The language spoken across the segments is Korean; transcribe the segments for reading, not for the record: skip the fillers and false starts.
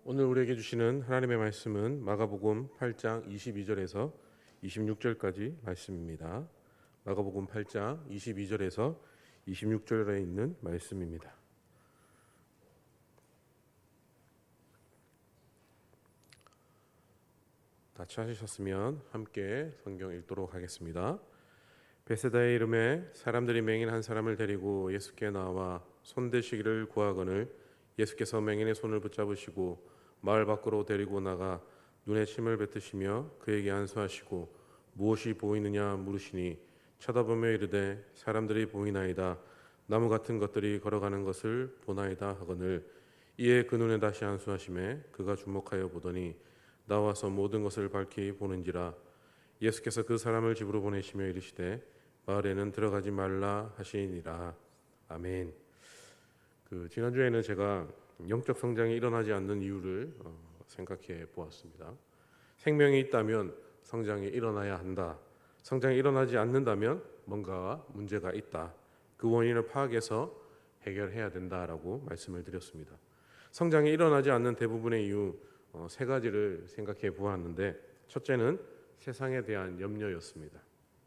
오늘 우리에게 주시는 하나님의 말씀은 마가복음 8장 22절에서 26절까지 말씀입니다. 마가복음 8장 22절에서 26절에 있는 말씀입니다. 다 찾으셨으면 함께 성경 읽도록 하겠습니다. 베세다의 이름에 사람들이 맹인 한 사람을 데리고 예수께 나와 손대시기를 구하거늘 예수께서 맹인의 손을 붙잡으시고 마을 밖으로 데리고 나가 눈에 침을 뱉으시며 그에게 안수하시고 무엇이 보이느냐 물으시니 쳐다보며 이르되 사람들이 보이나이다. 나무 같은 것들이 걸어가는 것을 보나이다 하거늘 이에 그 눈에 다시 안수하시매 그가 주목하여 보더니 나와서 모든 것을 밝히 보는지라. 예수께서 그 사람을 집으로 보내시며 이르시되 마을에는 들어가지 말라 하시니라. 아멘. 지난주에는 제가 영적 성장이 일어나지 않는 이유를 생각해 보았습니다. 생명이 있다면 성장이 일어나야 한다. 성장이 일어나지 않는다면 뭔가 문제가 있다. 그 원인을 파악해서 해결해야 된다라고 말씀을 드렸습니다. 성장이 일어나지 않는 대부분의 이유 세 가지를 생각해 보았는데, 첫째는 세상에 대한 염려였습니다.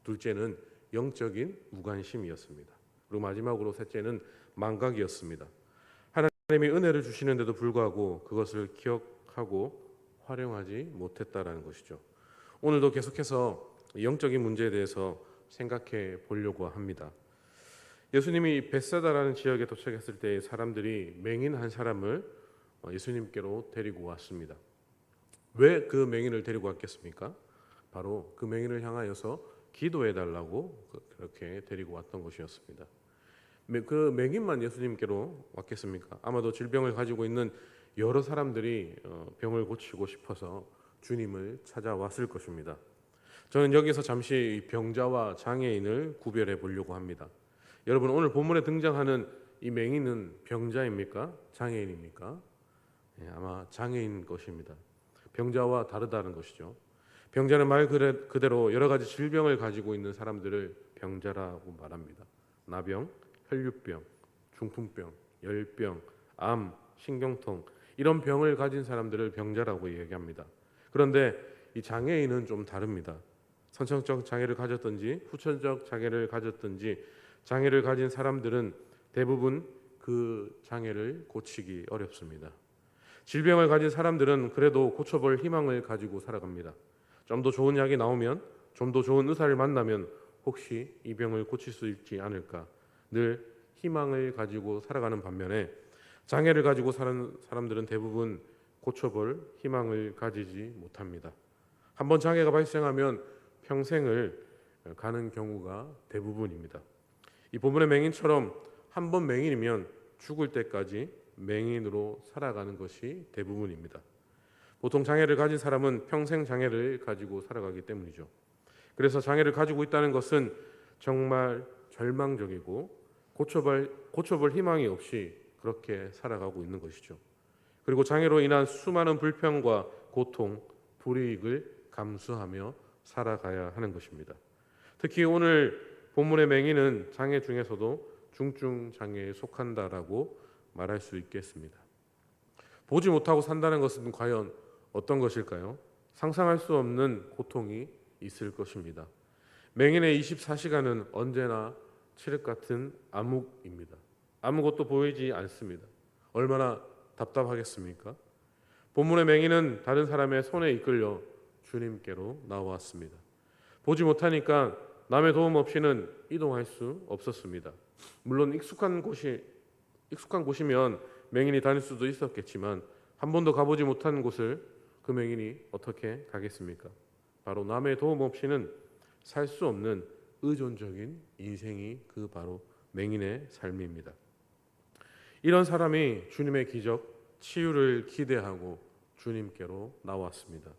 둘째는 영적인 무관심이었습니다. 그리고 마지막으로 셋째는 망각이었습니다. 하나님이 은혜를 주시는데도 불구하고 그것을 기억하고 활용하지 못했다라는 것이죠. 오늘도 계속해서 영적인 문제에 대해서 생각해 보려고 합니다. 예수님이 벳사다라는 지역에 도착했을 때 사람들이 맹인 한 사람을 예수님께로 데리고 왔습니다. 왜 그 맹인을 데리고 왔겠습니까? 바로 그 맹인을 향하여서 기도해 달라고 그렇게 데리고 왔던 것이었습니다. 그 맹인만 예수님께로 왔겠습니까? 아마도 질병을 가지고 있는 여러 사람들이 병을 고치고 싶어서 주님을 찾아왔을 것입니다. 저는 여기서 잠시 병자와 장애인을 구별해 보려고 합니다. 여러분, 오늘 본문에 등장하는 이 맹인은 병자입니까? 장애인입니까? 아마 장애인 것입니다. 병자와 다르다는 것이죠. 병자는 말 그대로 여러 가지 질병을 가지고 있는 사람들을 병자라고 말합니다. 나병, 혈류병, 중풍병, 열병, 암, 신경통, 이런 병을 가진 사람들을 병자라고 얘기합니다. 그런데 이 장애인은 좀 다릅니다. 선천적 장애를 가졌든지 후천적 장애를 가졌든지 장애를 가진 사람들은 대부분 그 장애를 고치기 어렵습니다. 질병을 가진 사람들은 그래도 고쳐볼 희망을 가지고 살아갑니다. 좀 더 좋은 약이 나오면, 좀 더 좋은 의사를 만나면 혹시 이 병을 고칠 수 있지 않을까, 늘 희망을 가지고 살아가는 반면에 장애를 가지고 사는 사람들은 대부분 고쳐볼 희망을 가지지 못합니다. 한번 장애가 발생하면 평생을 가는 경우가 대부분입니다. 이 본문의 맹인처럼 한 번 맹인이면 죽을 때까지 맹인으로 살아가는 것이 대부분입니다. 보통 장애를 가진 사람은 평생 장애를 가지고 살아가기 때문이죠. 그래서 장애를 가지고 있다는 것은 정말 절망적이고 고쳐볼 희망이 없이 그렇게 살아가고 있는 것이죠. 그리고 장애로 인한 수많은 불평과 고통, 불이익을 감수하며 살아가야 하는 것입니다. 특히 오늘 본문의 맹인은 장애 중에서도 중증 장애에 속한다라고 말할 수 있겠습니다. 보지 못하고 산다는 것은 과연 어떤 것일까요? 상상할 수 없는 고통이 있을 것입니다. 맹인의 24시간은 언제나 칠흑 같은 암흑입니다. 아무것도 보이지 않습니다. 얼마나 답답하겠습니까? 본문의 맹인은 다른 사람의 손에 이끌려 주님께로 나왔습니다. 보지 못하니까 남의 도움 없이는 이동할 수 없었습니다. 물론 익숙한 곳이면 맹인이 다닐 수도 있었겠지만 한 번도 가보지 못한 곳을 그 맹인이 어떻게 가겠습니까? 바로 남의 도움 없이는 살 수 없는 의존적인 인생이 그 바로 맹인의 삶입니다. 이런 사람이 주님의 기적, 치유를 기대하고 주님께로 나왔습니다.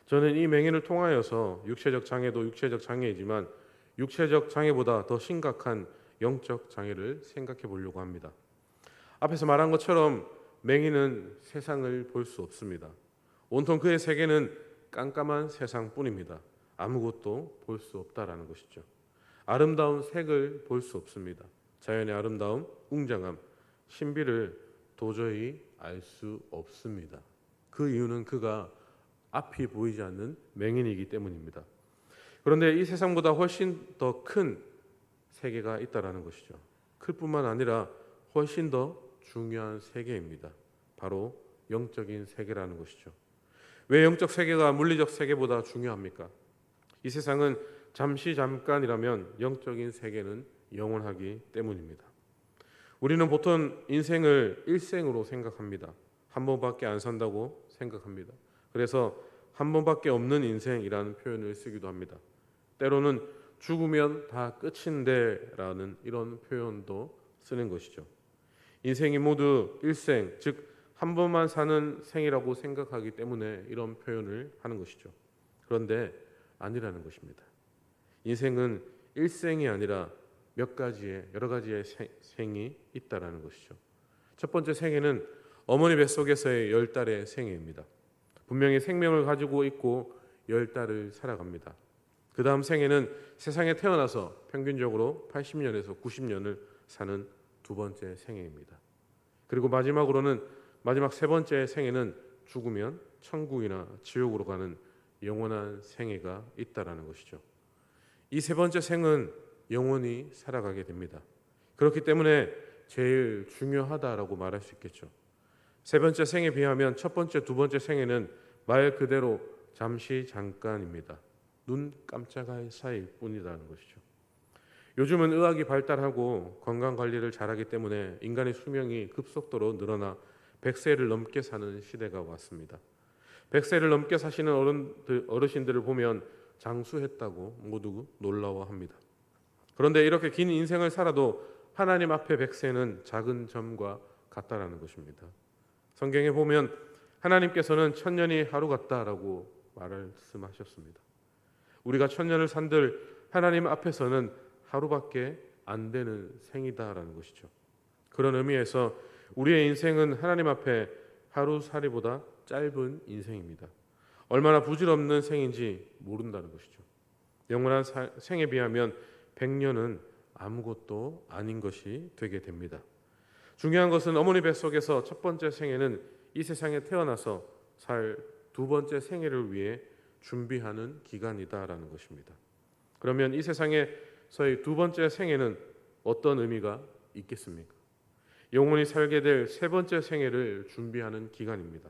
저는 이 맹인을 통하여서 육체적 장애도 육체적 장애이지만 육체적 장애보다 더 심각한 영적 장애를 생각해 보려고 합니다. 앞에서 말한 것처럼 맹인은 세상을 볼 수 없습니다. 온통 그의 세계는 깜깜한 세상뿐입니다. 아무것도 볼 수 없다라는 것이죠. 아름다운 색을 볼 수 없습니다. 자연의 아름다움, 웅장함, 신비를 도저히 알 수 없습니다. 그 이유는 그가 앞이 보이지 않는 맹인이기 때문입니다. 그런데 이 세상보다 훨씬 더 큰 세계가 있다라는 것이죠. 클 뿐만 아니라 훨씬 더 중요한 세계입니다. 바로 영적인 세계라는 것이죠. 왜 영적 세계가 물리적 세계보다 중요합니까? 이 세상은 잠깐이라면 영적인 세계는 영원하기 때문입니다. 우리는 보통 인생을 일생으로 생각합니다. 한 번밖에 안 산다고 생각합니다. 그래서 한 번밖에 없는 인생이라는 표현을 쓰기도 합니다. 때로는 죽으면 다 끝인데 라는 이런 표현도 쓰는 것이죠. 인생이 모두 일생, 즉 한 번만 사는 생이라고 생각하기 때문에 이런 표현을 하는 것이죠. 그런데 아니라는 것입니다. 인생은 일생이 아니라 여러 가지의 생이 있다라는 것이죠. 첫 번째 생애는 어머니 뱃속에서의 10달의 생애입니다. 분명히 생명을 가지고 있고 10달을 살아갑니다. 그 다음 생애는 세상에 태어나서 평균적으로 80년에서 90년을 사는 두 번째 생애입니다. 그리고 마지막 세 번째 생애는 죽으면 천국이나 지옥으로 가는 영원한 생애가 있다라는 것이죠. 이 세 번째 생은 영원히 살아가게 됩니다. 그렇기 때문에 제일 중요하다라고 말할 수 있겠죠. 세 번째 생에 비하면 첫 번째, 두 번째 생에는 말 그대로 잠깐입니다. 눈 깜짝할 사이일 뿐이라는 것이죠. 요즘은 의학이 발달하고 건강관리를 잘하기 때문에 인간의 수명이 급속도로 늘어나 100세를 넘게 사는 시대가 왔습니다. 100세를 넘게 사시는 어르신들을 보면 장수했다고 모두 놀라워합니다. 그런데 이렇게 긴 인생을 살아도 하나님 앞에 100세는 작은 점과 같다라는 것입니다. 성경에 보면 하나님께서는 천년이 하루 같다라고 말씀하셨습니다. 우리가 천년을 산들 하나님 앞에서는 하루밖에 안 되는 생이다라는 것이죠. 그런 의미에서 우리의 인생은 하나님 앞에 하루살이보다 짧은 인생입니다. 얼마나 부질없는 생인지 모른다는 것이죠. 영원한 생에 비하면 100년은 아무것도 아닌 것이 되게 됩니다. 중요한 것은 어머니 뱃속에서 첫 번째 생애는 이 세상에 태어나서 살 두 번째 생애를 위해 준비하는 기간이다라는 것입니다. 그러면 이 세상에서의 두 번째 생애는 어떤 의미가 있겠습니까? 영원히 살게 될 세 번째 생애를 준비하는 기간입니다.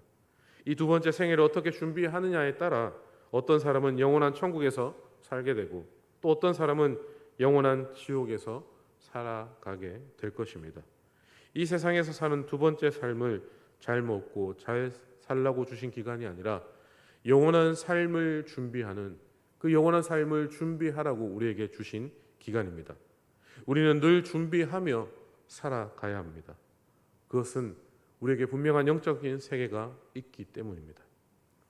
이 두 번째 생애를 어떻게 준비하느냐에 따라 어떤 사람은 영원한 천국에서 살게 되고 또 어떤 사람은 영원한 지옥에서 살아가게 될 것입니다. 이 세상에서 사는 두 번째 삶을 잘 먹고 잘 살라고 주신 기간이 아니라 영원한 삶을 준비하는 그 영원한 삶을 준비하라고 우리에게 주신 기간입니다. 우리는 늘 준비하며 살아가야 합니다. 그것은 우리에게 분명한 영적인 세계가 있기 때문입니다.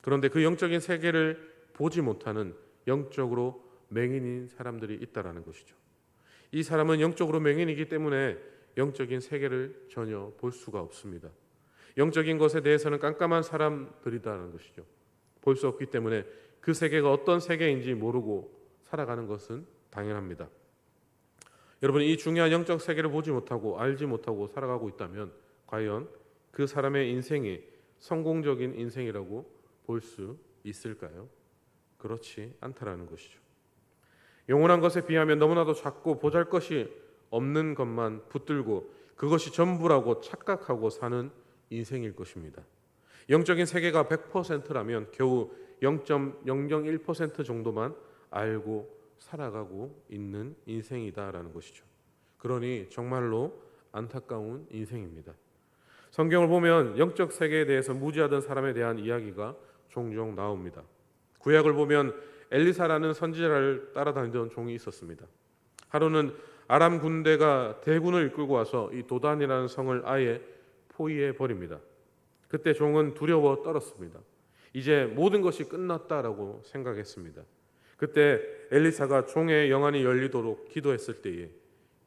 그런데 그 영적인 세계를 보지 못하는 영적으로 맹인인 사람들이 있다라는 것이죠. 이 사람은 영적으로 맹인이기 때문에 영적인 세계를 전혀 볼 수가 없습니다. 영적인 것에 대해서는 깜깜한 사람들이다라는 것이죠. 볼 수 없기 때문에 그 세계가 어떤 세계인지 모르고 살아가는 것은 당연합니다. 여러분, 이 중요한 영적 세계를 보지 못하고 알지 못하고 살아가고 있다면 과연 그 사람의 인생이 성공적인 인생이라고 볼 수 있을까요? 그렇지 않다라는 것이죠. 영원한 것에 비하면 너무나도 작고 보잘것이 없는 것만 붙들고 그것이 전부라고 착각하고 사는 인생일 것입니다. 영적인 세계가 100%라면 겨우 0.001% 정도만 알고 살아가고 있는 인생이다라는 것이죠. 그러니 정말로 안타까운 인생입니다. 성경을 보면 영적 세계에 대해서 무지하던 사람에 대한 이야기가 종종 나옵니다. 구약을 보면 엘리사라는 선지자를 따라다니던 종이 있었습니다. 하루는 아람 군대가 대군을 이끌고 와서 이 도단이라는 성을 아예 포위해 버립니다. 그때 종은 두려워 떨었습니다. 이제 모든 것이 끝났다라고 생각했습니다. 그때 엘리사가 종의 영안이 열리도록 기도했을 때에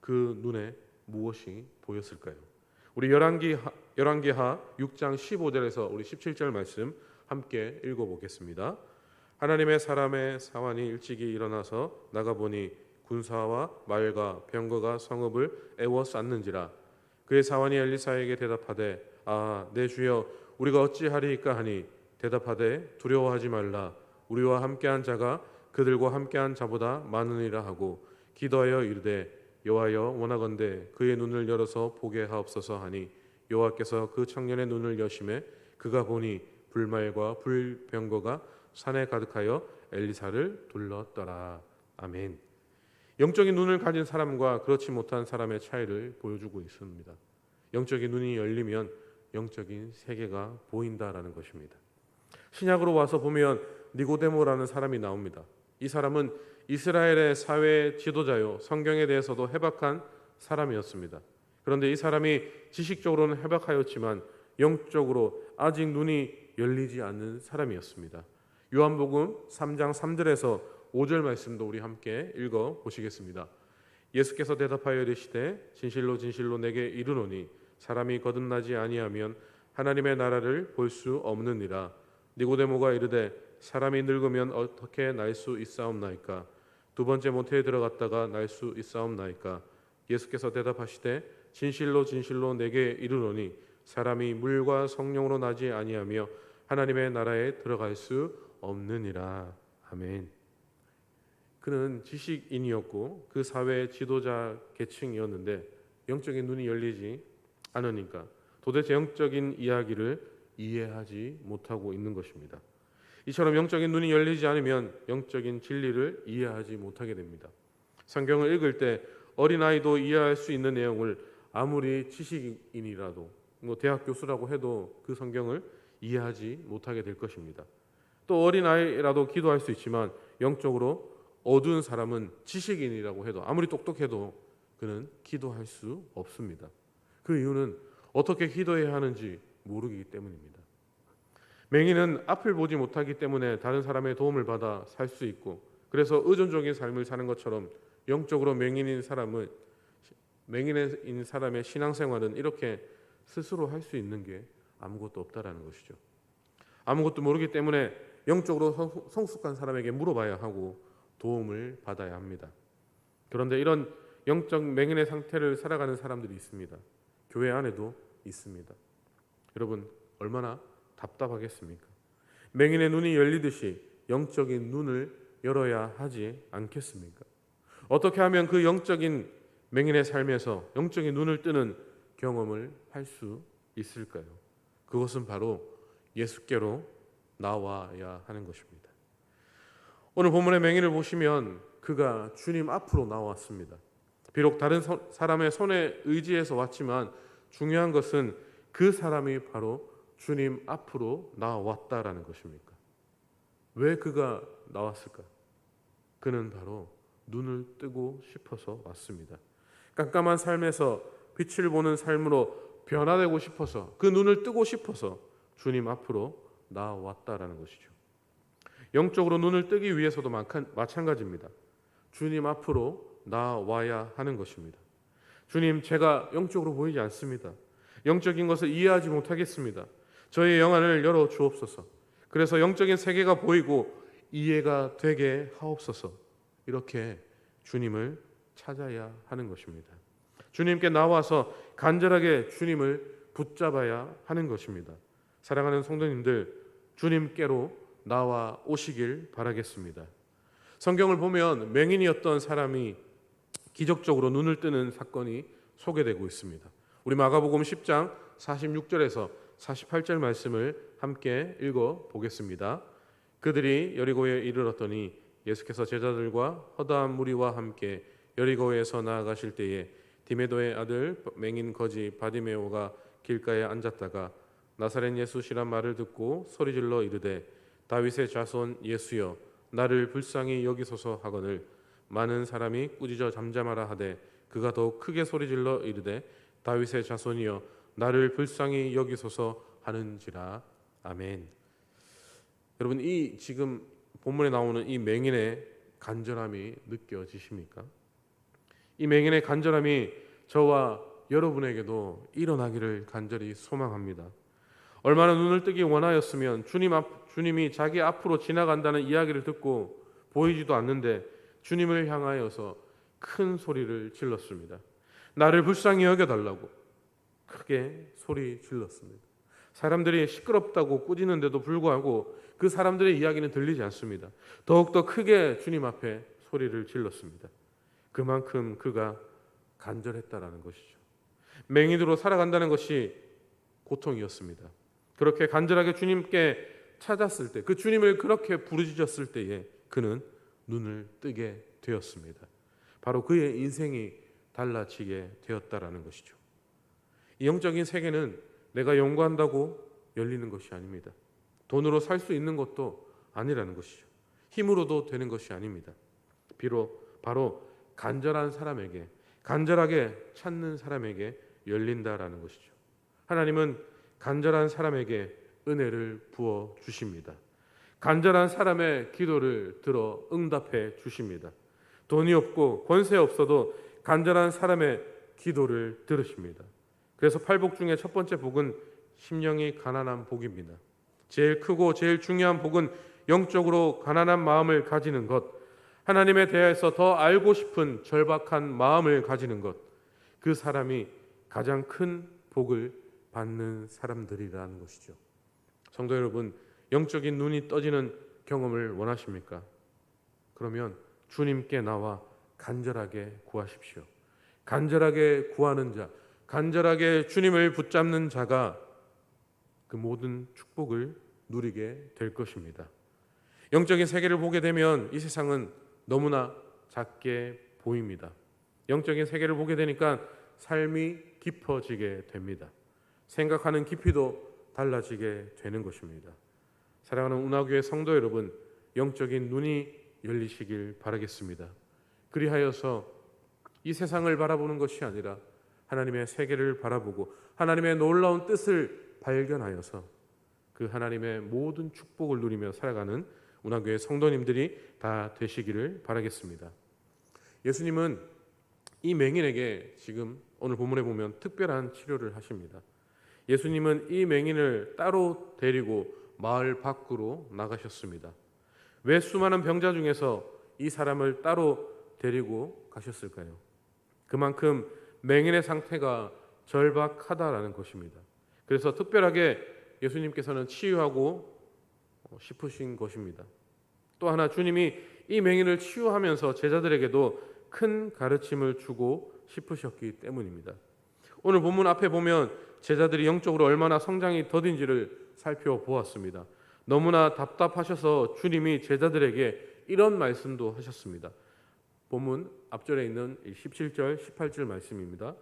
그 눈에 무엇이 보였을까요? 우리 열왕기하 6장 15절에서 우리 17절 말씀 함께 읽어보겠습니다. 하나님의 사람의 사환이 일찍이 일어나서 나가보니 군사와 말과 병거가 성읍을 에워쌌는지라. 그의 사환이 엘리사에게 대답하되 내 주여 우리가 어찌하리이까 하니 대답하되 두려워하지 말라. 우리와 함께한 자가 그들과 함께한 자보다 많으니라 하고 기도하여 이르되 여호와여 원하건대 그의 눈을 열어서 보게 하옵소서 하니 여호와께서 그 청년의 눈을 여심해 그가 보니 불말과 불병거가 산에 가득하여 엘리사를 둘렀더라. 아멘. 영적인 눈을 가진 사람과 그렇지 못한 사람의 차이를 보여주고 있습니다. 영적인 눈이 열리면 영적인 세계가 보인다라는 것입니다. 신약으로 와서 보면 니고데모라는 사람이 나옵니다. 이 사람은 이스라엘의 사회 지도자요, 성경에 대해서도 해박한 사람이었습니다. 그런데 이 사람이 지식적으로는 해박하였지만 영적으로 아직 눈이 열리지 않는 사람이었습니다. 요한복음 3장 3절에서 5절 말씀도 우리 함께 읽어 보시겠습니다. 예수께서 대답하여 이르시되 진실로 진실로 내게 이르노니 사람이 거듭나지 아니하면 하나님의 나라를 볼 수 없느니라. 니고데모가 이르되 사람이 늙으면 어떻게 날 수 있사옵나이까? 두 번째 모태에 들어갔다가 날 수 있사옵나이까? 예수께서 대답하시되 진실로 진실로 내게 이르노니 사람이 물과 성령으로 나지 아니하며 하나님의 나라에 들어갈 수 없느니라. 아멘. 그는 지식인이었고 그 사회의 지도자 계층이었는데 영적인 눈이 열리지 않으니까 도대체 영적인 이야기를 이해하지 못하고 있는 것입니다. 이처럼 영적인 눈이 열리지 않으면 영적인 진리를 이해하지 못하게 됩니다. 성경을 읽을 때 어린아이도 이해할 수 있는 내용을 아무리 지식인이라도 대학 교수라고 해도 그 성경을 이해하지 못하게 될 것입니다. 또 어린아이라도 기도할 수 있지만 영적으로 어두운 사람은 지식인이라고 해도 아무리 똑똑해도 그는 기도할 수 없습니다. 그 이유는 어떻게 기도해야 하는지 모르기 때문입니다. 맹인은 앞을 보지 못하기 때문에 다른 사람의 도움을 받아 살 수 있고 그래서 의존적인 삶을 사는 것처럼 영적으로 맹인인 사람의 신앙생활은 이렇게 스스로 할 수 있는 게 아무것도 없다라는 것이죠. 아무것도 모르기 때문에 영적으로 성숙한 사람에게 물어봐야 하고 도움을 받아야 합니다. 그런데 이런 영적 맹인의 상태를 살아가는 사람들이 있습니다. 교회 안에도 있습니다. 여러분 얼마나 답답하겠습니까? 맹인의 눈이 열리듯이 영적인 눈을 열어야 하지 않겠습니까? 어떻게 하면 그 영적인 맹인의 삶에서 영적인 눈을 뜨는 경험을 할 수 있을까요? 그것은 바로 예수께로 나와야 하는 것입니다. 오늘 본문의 맹인을 보시면 그가 주님 앞으로 나왔습니다. 비록 다른 사람의 손에 의지해서 왔지만 중요한 것은 그 사람이 바로 주님 앞으로 나왔다라는 것입니까? 왜 그가 나왔을까? 그는 바로 눈을 뜨고 싶어서 왔습니다. 깜깜한 삶에서 빛을 보는 삶으로 변화되고 싶어서 그 눈을 뜨고 싶어서 주님 앞으로 나왔다라는 것이죠. 영적으로 눈을 뜨기 위해서도 마찬가지입니다. 주님 앞으로 나와야 하는 것입니다. 주님, 제가 영적으로 보이지 않습니다. 영적인 것을 이해하지 못하겠습니다. 저의 영안을 열어 주옵소서. 그래서 영적인 세계가 보이고 이해가 되게 하옵소서. 이렇게 주님을 찾아야 하는 것입니다. 주님께 나와서 간절하게 주님을 붙잡아야 하는 것입니다. 사랑하는 성도님들, 주님께로 나와 오시길 바라겠습니다. 성경을 보면 맹인이었던 사람이 기적적으로 눈을 뜨는 사건이 소개되고 있습니다. 우리 마가복음 10장 46절에서 48절 말씀을 함께 읽어 보겠습니다. 그들이 여리고에 이르렀더니 예수께서 제자들과 허다한 무리와 함께 여리고에서 나아가실 때에 디메도의 아들 맹인 거지 바디메오가 길가에 앉았다가 나사렛 예수시란 말을 듣고 소리질러 이르되 다윗의 자손 예수여 나를 불쌍히 여기소서 하거늘 많은 사람이 꾸짖어 잠잠하라 하되 그가 더욱 크게 소리질러 이르되 다윗의 자손이여 나를 불쌍히 여기소서 하는지라. 아멘. 여러분 이 지금 본문에 나오는 이 맹인의 간절함이 느껴지십니까? 이 맹인의 간절함이 저와 여러분에게도 일어나기를 간절히 소망합니다. 얼마나 눈을 뜨기 원하였으면 주님이 자기 앞으로 지나간다는 이야기를 듣고 보이지도 않는데 주님을 향하여서 큰 소리를 질렀습니다. 나를 불쌍히 여겨달라고 크게 소리 질렀습니다. 사람들이 시끄럽다고 꾸짖는데도 불구하고 그 사람들의 이야기는 들리지 않습니다. 더욱더 크게 주님 앞에 소리를 질렀습니다. 그만큼 그가 간절했다라는 것이죠. 맹인으로 살아간다는 것이 고통이었습니다. 그렇게 간절하게 주님께 찾았을 때, 그 주님을 그렇게 부르짖었을 때에 그는 눈을 뜨게 되었습니다. 바로 그의 인생이 달라지게 되었다라는 것이죠. 이 영적인 세계는 내가 연구한다고 열리는 것이 아닙니다. 돈으로 살 수 있는 것도 아니라는 것이죠. 힘으로도 되는 것이 아닙니다. 비록 바로 간절한 사람에게, 간절하게 찾는 사람에게 열린다라는 것이죠. 하나님은 간절한 사람에게 은혜를 부어 주십니다. 간절한 사람의 기도를 들어 응답해 주십니다. 돈이 없고 권세 없어도 간절한 사람의 기도를 들으십니다. 그래서 팔복 중에 첫 번째 복은 심령이 가난한 복입니다. 제일 크고 제일 중요한 복은 영적으로 가난한 마음을 가지는 것, 하나님에 대해서 더 알고 싶은 절박한 마음을 가지는 것, 그 사람이 가장 큰 복을 받는 사람들이라는 것이죠. 성도 여러분, 영적인 눈이 떠지는 경험을 원하십니까? 그러면 주님께 나와 간절하게 구하십시오. 간절하게 구하는 자, 간절하게 주님을 붙잡는 자가 그 모든 축복을 누리게 될 것입니다. 영적인 세계를 보게 되면 이 세상은 너무나 작게 보입니다. 영적인 세계를 보게 되니까 삶이 깊어지게 됩니다. 생각하는 깊이도 달라지게 되는 것입니다. 사랑하는 운하교회 성도 여러분, 영적인 눈이 열리시길 바라겠습니다. 그리하여서 이 세상을 바라보는 것이 아니라 하나님의 세계를 바라보고 하나님의 놀라운 뜻을 발견하여서 그 하나님의 모든 축복을 누리며 살아가는 운하교회 성도님들이 다 되시기를 바라겠습니다. 예수님은 이 맹인에게 지금 오늘 본문에 보면 특별한 치료를 하십니다. 예수님은 이 맹인을 따로 데리고 마을 밖으로 나가셨습니다. 왜 수많은 병자 중에서 이 사람을 따로 데리고 가셨을까요? 그만큼 맹인의 상태가 절박하다라는 것입니다. 그래서 특별하게 예수님께서는 치유하고 싶으신 것입니다. 또 하나 주님이 이 맹인을 치유하면서 제자들에게도 큰 가르침을 주고 싶으셨기 때문입니다. 오늘 본문 앞에 보면 제자들이 영적으로 얼마나 성장이 더딘지를 살펴보았습니다. 너무나 답답하셔서 주님이 제자들에게 이런 말씀도 하셨습니다. 본문 앞절에 있는 17절, 18절 말씀입니다.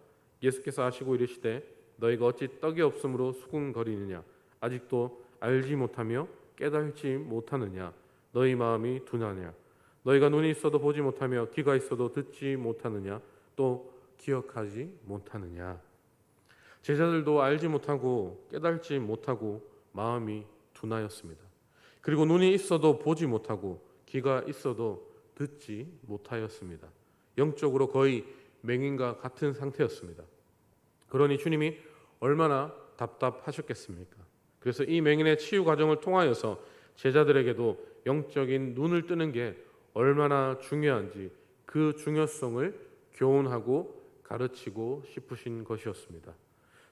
예수께서 하시고 이르시되 너희가 어찌 떡이 없으므로 수군거리느냐 아직도 알지 못하며 깨달지 못하느냐 너희 마음이 둔하냐 너희가 눈이 있어도 보지 못하며 귀가 있어도 듣지 못하느냐 또 기억하지 못하느냐. 제자들도 알지 못하고 깨달지 못하고 마음이 둔하였습니다. 그리고 눈이 있어도 보지 못하고 귀가 있어도 듣지 못하였습니다. 영적으로 거의 맹인과 같은 상태였습니다. 그러니 주님이 얼마나 답답하셨겠습니까? 그래서 이 맹인의 치유 과정을 통하여서 제자들에게도 영적인 눈을 뜨는 게 얼마나 중요한지 그 중요성을 교훈하고 가르치고 싶으신 것이었습니다.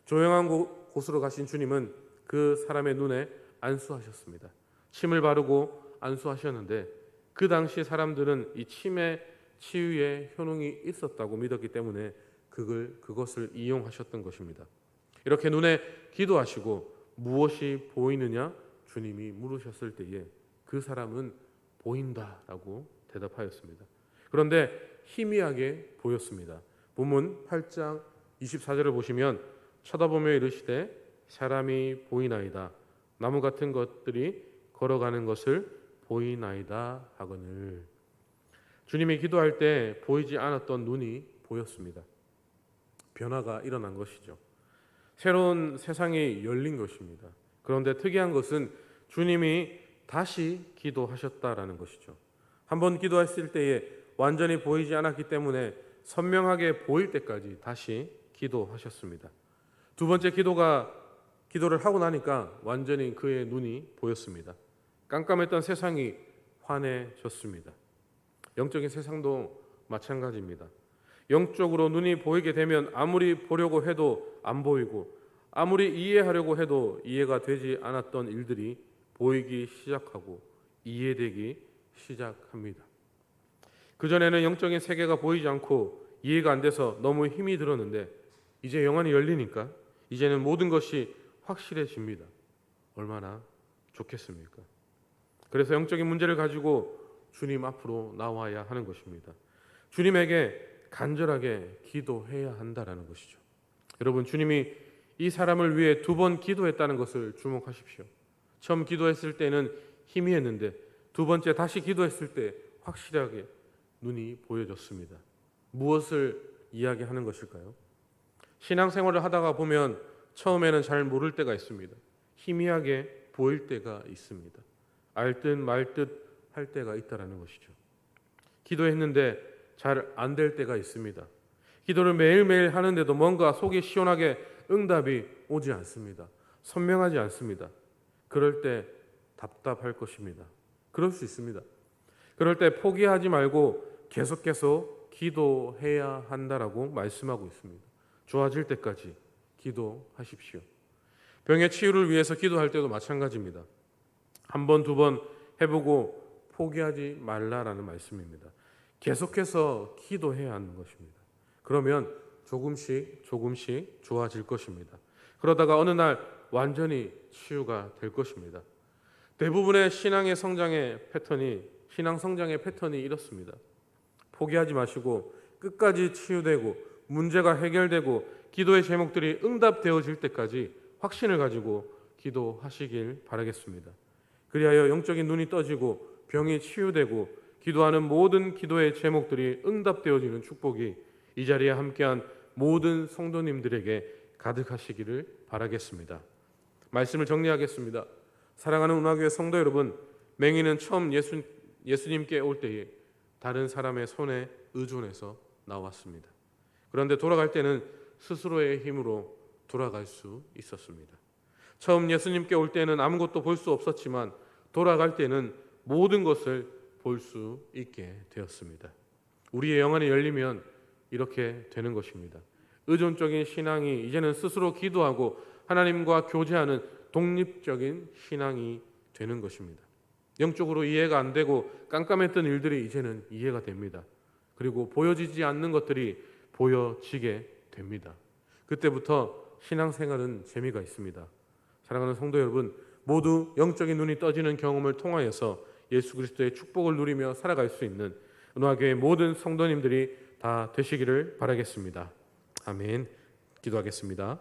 조용한 곳으로 가신 주님은 그 사람의 눈에 안수하셨습니다. 침을 바르고 안수하셨는데 그 당시 사람들은 이 침의 치유에 효능이 있었다고 믿었기 때문에 그것을 이용하셨던 것입니다. 이렇게 눈에 기도하시고 무엇이 보이느냐 주님이 물으셨을 때에 그 사람은 보인다라고 대답하였습니다. 그런데 희미하게 보였습니다. 본문 8장 24절을 보시면 쳐다보며 이르시되 사람이 보이나이다 나무 같은 것들이 걸어가는 것을 보이나이다 하거늘. 주님이 기도할 때 보이지 않았던 눈이 보였습니다. 변화가 일어난 것이죠. 새로운 세상이 열린 것입니다. 그런데 특이한 것은 주님이 다시 기도하셨다라는 것이죠. 한번 기도했을 때에 완전히 보이지 않았기 때문에 선명하게 보일 때까지 다시 기도하셨습니다. 두 번째 기도를 하고 나니까 완전히 그의 눈이 보였습니다. 깜깜했던 세상이 환해졌습니다. 영적인 세상도 마찬가지입니다. 영적으로 눈이 보이게 되면 아무리 보려고 해도 안 보이고 아무리 이해하려고 해도 이해가 되지 않았던 일들이 보이기 시작하고 이해되기 시작합니다. 그전에는 영적인 세계가 보이지 않고 이해가 안 돼서 너무 힘이 들었는데 이제 영안이 열리니까 이제는 모든 것이 확실해집니다. 얼마나 좋겠습니까? 그래서 영적인 문제를 가지고 주님 앞으로 나와야 하는 것입니다. 주님에게 간절하게 기도해야 한다라는 것이죠. 여러분, 주님이 이 사람을 위해 2번 기도했다는 것을 주목하십시오. 처음 기도했을 때는 희미했는데 2번째 다시 기도했을 때 확실하게 눈이 보여졌습니다. 무엇을 이야기하는 것일까요? 신앙생활을 하다가 보면 처음에는 잘 모를 때가 있습니다. 희미하게 보일 때가 있습니다. 알 듯 말 듯 할 때가 있다라는 것이죠. 기도했는데 잘 안 될 때가 있습니다. 기도를 매일매일 하는데도 뭔가 속이 시원하게 응답이 오지 않습니다. 선명하지 않습니다. 그럴 때 답답할 것입니다. 그럴 수 있습니다. 그럴 때 포기하지 말고 계속해서 기도해야 한다라고 말씀하고 있습니다. 좋아질 때까지 기도하십시오. 병의 치유를 위해서 기도할 때도 마찬가지입니다. 1번, 2번 해보고 포기하지 말라라는 말씀입니다. 계속해서 기도해야 하는 것입니다. 그러면 조금씩 좋아질 것입니다. 그러다가 어느 날 완전히 치유가 될 것입니다. 대부분의 신앙 성장의 패턴이 이렇습니다. 포기하지 마시고 끝까지 치유되고 문제가 해결되고 기도의 제목들이 응답되어질 때까지 확신을 가지고 기도하시길 바라겠습니다. 그리하여 영적인 눈이 떠지고 병이 치유되고 기도하는 모든 기도의 제목들이 응답되어지는 축복이 이 자리에 함께한 모든 성도님들에게 가득하시기를 바라겠습니다. 말씀을 정리하겠습니다. 사랑하는 운하교회 성도 여러분, 맹인은 처음 예수님께 올 때에 다른 사람의 손에 의존해서 나왔습니다. 그런데 돌아갈 때는 스스로의 힘으로 돌아갈 수 있었습니다. 처음 예수님께 올 때는 아무것도 볼 수 없었지만 돌아갈 때는 모든 것을 볼 수 있게 되었습니다. 우리의 영안이 열리면 이렇게 되는 것입니다. 의존적인 신앙이 이제는 스스로 기도하고 하나님과 교제하는 독립적인 신앙이 되는 것입니다. 영적으로 이해가 안 되고 깜깜했던 일들이 이제는 이해가 됩니다. 그리고 보여지지 않는 것들이 보여지게 됩니다. 그때부터 신앙생활은 재미가 있습니다. 사랑하는 성도 여러분, 모두 영적인 눈이 떠지는 경험을 통하여서 예수 그리스도의 축복을 누리며 살아갈 수 있는 은화교회 모든 성도님들이 다 되시기를 바라겠습니다. 아멘. 기도하겠습니다.